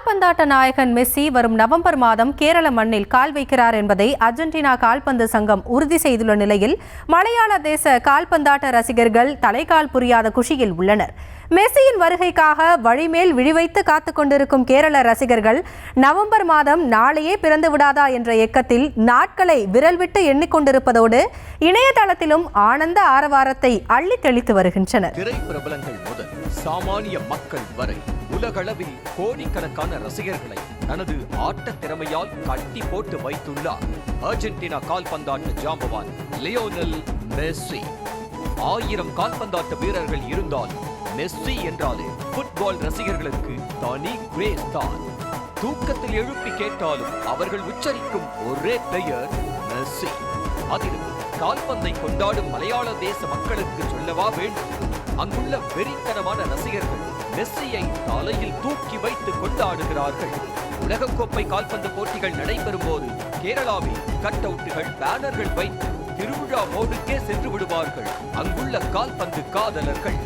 கால்பந்தாட்ட நாயகன் மெஸ்ஸி வரும் நவம்பர் மாதம் கேரள மண்ணில் கால் வைக்கிறார் என்பதை அர்ஜென்டினா கால்பந்து சங்கம் உறுதி செய்துள்ள நிலையில் மலையாள தேச கால்பந்தாட்ட ரசிகர்கள் தலைகால் புரியாத குஷியில் உள்ளனர். மெஸ்ஸியின் வருகைக்காக வழிமேல் விழிவைத்து காத்துக் கொண்டிருக்கும் கேரள ரசிகர்கள் நவம்பர் மாதம் நாளையே பிறந்து விடாதா என்ற ஏக்கத்தில் நாட்களை விரல் விட்டு எண்ணிக்கொண்டிருப்பதோடு இணையதளத்திலும் ஆனந்த ஆரவாரத்தை அள்ளி தெளித்து வருகின்றனர். திரைப்பிரபலங்கள் முதல் சாமானிய மக்கள் வரை உலகளவில் கோடிக்கணக்கான ரசிகர்களை தனது ஆட்ட திறமையால் கட்டி போட்டு வைத்துள்ளார் அர்ஜென்டினா கால்பந்தாட்ட ஜாம்பவான் லியோனல் மெஸ்ஸி. 1000 கால்பந்தாட்ட வீரர்கள் இருந்தால் மெஸ்ஸி என்றாலே ஃபுட்பால் ரசிகர்களுக்கு தனி கிரேஸ் தான். தூக்கத்தில் எழுப்பி கேட்டாலும் அவர்கள் உச்சரிக்கும் ஒரே பெயர் மெஸ்ஸி. அதிலும் கால்பந்தை கொண்டாடும் மலையாள தேச மக்களுக்கு சொல்லவா வேண்டும். அங்குள்ள வெறித்தனமான ரசிகர்கள் மெஸ்ஸியை தலையில் தூக்கி வைத்து கொண்டாடுகிறார்கள். உலகக்கோப்பை கால்பந்து போட்டிகள் நடைபெறும் போது கேரளாவில் கட் அவுட்டுகள், பேனர்கள் வைத்து திருவிழா மோடுக்கே சென்று விடுவார்கள் அங்குள்ள கால்பந்து காதலர்கள்.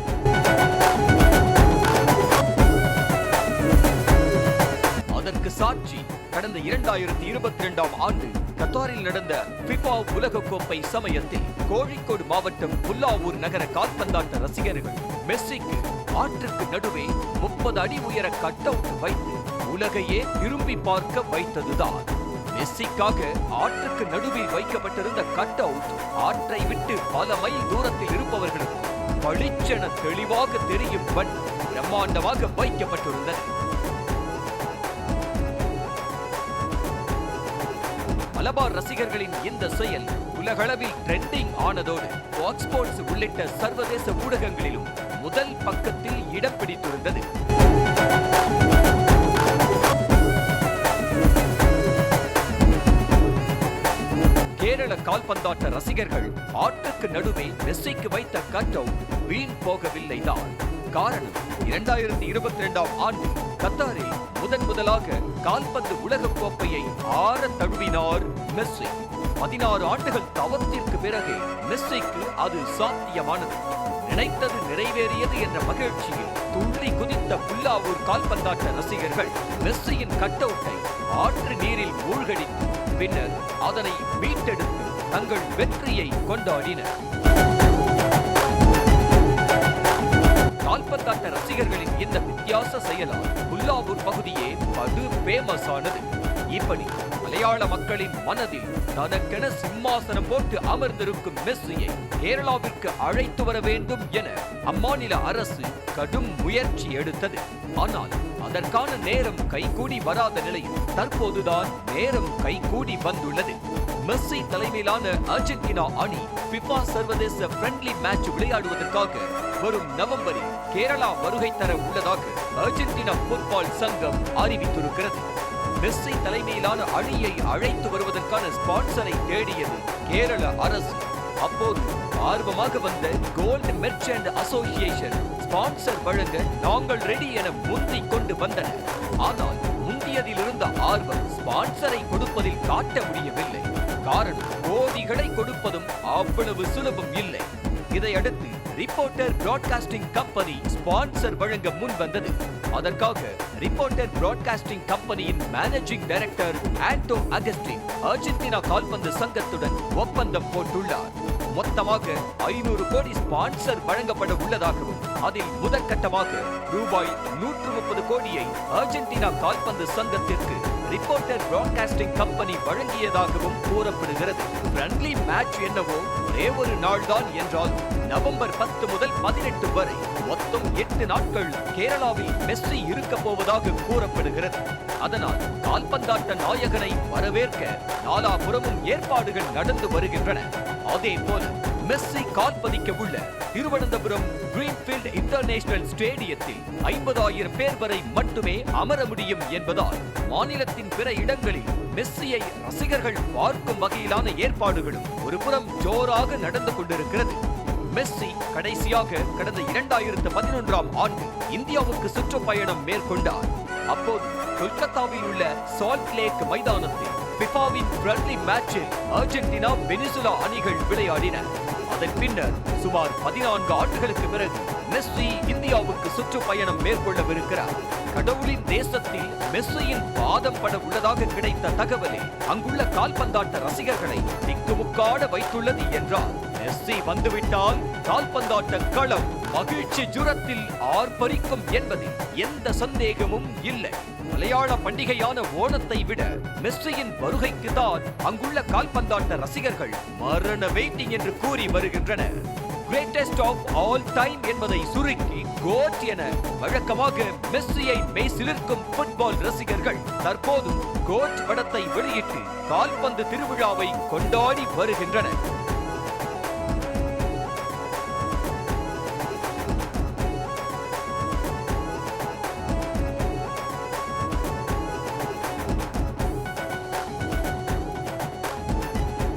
அதற்கு சாட்சி கடந்த 2022ஆம் ஆண்டு கத்தாரில் நடந்த ஃபிஃபா உலகக்கோப்பை சமயத்தில் கோழிக்கோடு மாவட்டம் புல்லாவூர் நகர கால்பந்தாட்ட ரசிகர்கள் மெஸ்ஸிக்கு ஆற்றுக்கு நடுவே 30 அடி உயர கட் அவுட் வைத்து உலகையே திரும்பி பார்க்க வைத்ததுதான். மெஸ்ஸிக்காக ஆற்றுக்கு நடுவில் வைக்கப்பட்டிருந்த கட் அவுட் ஆற்றை விட்டு பல மைல் தூரத்தில் இருப்பவர்களுக்கு பளிச்சென தெளிவாக தெரியும் வண்ணம் பிரம்மாண்டமாக வைக்கப்பட்டிருந்தது. மலபார் ரசிகர்களின் இந்த செயல் உலகளவில் ட்ரெண்டிங் ஆனதோடு ஃபாக்ஸ் ஸ்போர்ட்ஸ் உள்ளிட்ட சர்வதேச ஊடகங்களிலும் முதல் பக்கத்தில் இடம் பிடித்திருந்தது. கேரள கால்பந்தாட்ட ரசிகர்கள் ஆற்றுக்கு நடுவே மெஸ்ஸிக்கு வைத்த கட் அவுட் வீண் போகவில்லைதான். காரணம் 2022ஆம் ஆண்டு கத்தாரில் முதலாக கால்பந்து உலக கோப்பையை ஆற தழுவினார் மெஸ்ஸி. 16 ஆண்டுகள் தவத்திற்கு பிறகு மெஸ்ஸிக்கு அது சாத்தியமானது. நினைத்தது நிறைவேறியது என்ற மகிழ்ச்சியில் துள்ளி குதித்த புல்லாவூர் கால்பந்தாட்ட ரசிகர்கள் மெஸ்ஸியின் கட் அவுட்டை ஆற்று நீரில் மூழ்கடித்து பின்னர் அதனை மீட்டெடுத்து தங்கள் வெற்றியை கொண்டாடினர். கால்பந்தாட்ட ரசிகர்களின் இந்த வித்தியாச செயலால் புல்லாவூர் பகுதியே படு பேமஸ் ஆனது. இப்படி மலையாள மக்களின் மனதில் தனக்கென சிம்மாசனம் போட்டு அமர்ந்திருக்கும் மெஸ்ஸியை கேரளாவிற்கு அழைத்து வர வேண்டும் என அம்மாநில அரசு கடும் முயற்சி எடுத்தது. ஆனால் அதற்கான நேரம் கைகூடி வராத நிலையில் தற்போதுதான் நேரம் கைகூடி வந்துள்ளது. மெஸ்ஸி தலைமையிலான அர்ஜென்டினா அணி ஃபிஃபா சர்வதேச ஃப்ரெண்ட்லி மேட்ச் விளையாடுவதற்காக வரும் நவம்பரில் கேரளா வருகை தர உள்ளதாக அர்ஜென்டினா ஃபுட்பால் சங்கம் அறிவித்திருக்கிறது. மெஸ்ஸி தலைமையிலான அணியை அழைத்து வருவதற்கான ஸ்பான்சரை தேடியது கேரள அரசு. அப்போது ஆர்வமாக வந்த கோல்ட் மெர்ச்சன்ட் அசோசியேஷன் ஸ்பான்சர் வழங்க நாங்கள் ரெடி என முந்திக் கொண்டு வந்தனர். ஆனால் முந்தியதில் இருந்த ஆர்வம் ஸ்பான்சரை கொடுப்பதில் காட்ட முடியவில்லை. காரணம் கோடிகளை கொடுப்பதும் அவ்வளவு சுலபம் இல்லை. இதையடுத்து ரிப்போர்ட்டர் பிராட்காஸ்டிங் கம்பெனி ஸ்பான்சர் வழங்க முன் வந்தது. அதற்காக ரிப்போர்ட்டர் பிராட்காஸ்டிங் கம்பெனியின் மேனேஜிங் டைரக்டர் ஆண்டோ அகஸ்டின் அர்ஜென்டினா கால்பந்து சங்கத்துடன் ஒப்பந்தம் போட்டுள்ளார். மொத்தமாக 500 கோடி ஸ்பான்சர் வழங்கப்பட உள்ளதாகவும் அதில் முதற்கட்டமாக ரூபாய் 130 கோடியை அர்ஜென்டினா கால்பந்து சங்கத்திற்கு ரிப்போர்ட்டர் பிராட்காஸ்டிங் கம்பெனி வழங்கியதாகவும் கூறப்படுகிறது. ஃப்ரெண்ட்லி மேட்ச் என்னவோ ஒரே ஒரு நாள் தான் என்றால் நவம்பர் 10 முதல் 18 வரை மொத்தம் 8 நாட்கள் கேரளாவில் மெஸ்ஸி இருக்க போவதாக கூறப்படுகிறது. அதனால் கால்பந்தாட்ட நாயகனை வரவேற்க நாலாபுறமும் ஏற்பாடுகள் நடந்து வருகின்றன. அதே போல மெஸ்ஸி கால்பதிக்க உள்ள திருவனந்தபுரம் கிரீன்ஃபீல்ட் இன்டர்நேஷனல் ஸ்டேடியத்தில் 50,000 பேர் வரை மட்டுமே அமர முடியும் என்பதால் மாநிலத்தின் பிற இடங்களில் மெஸ்ஸியை ரசிகர்கள் பார்க்கும் வகையிலான ஏற்பாடுகளும் ஒருபுறம் ஜோராக நடந்து கொண்டிருக்கிறது. மெஸ்ஸி கடைசியாக கடந்த 2011ஆம் ஆண்டு இந்தியாவுக்கு சுற்றுப்பயணம் மேற்கொண்டார். அப்போது கொல்கத்தாவில் உள்ள சால்ட் லேக் மைதானத்தில் ஃபிஃபாவின் ஃப்ரெண்ட்லி மேட்சில் அர்ஜென்டினா வெனிசுலா அணிகள் விளையாடின. அதன் பின்னர் சுமார் 14 ஆண்டுகளுக்கு பிறகு மெஸ்ஸி இந்தியாவுக்கு சுற்றுப்பயணம் மேற்கொள்ளவிருக்கிறார். கடவுளின் தேசத்தில் மெஸ்ஸியின் பாதம் பட உள்ளதாக கிடைத்த தகவலே அங்குள்ள கால்பந்தாட்ட ரசிகர்களை திக்குமுக்காட வைத்துள்ளது என்றால் மெஸ்ஸி வந்துவிட்டால் கால்பந்தாட்ட களம் மகிழ்ச்சி ஜுரத்தில் ஆர்ப்பரிக்கும் என்பதில் எந்த சந்தேகமும் இல்லை. மலையாள பண்டிகையான ஓணத்தை விட மெஸ்ஸியின் வருகைக்கு தான் அங்குள்ள கால்பந்தாட்ட ரசிகர்கள் மரண வெயிட்டிங் என்று கூறி வருகின்றனர். கிரேட்டஸ்ட் ஆஃப் ஆல் டைம் என்பதை சுருக்கி கோட் என வழக்கமாக மெஸ்ஸியை மெய்சிலிர்க்கும் ஃபுட்பால் ரசிகர்கள் தற்போது கோட் படத்தை வெளியிட்டு கால்பந்து திருவிழாவை கொண்டாடி வருகின்றனர்.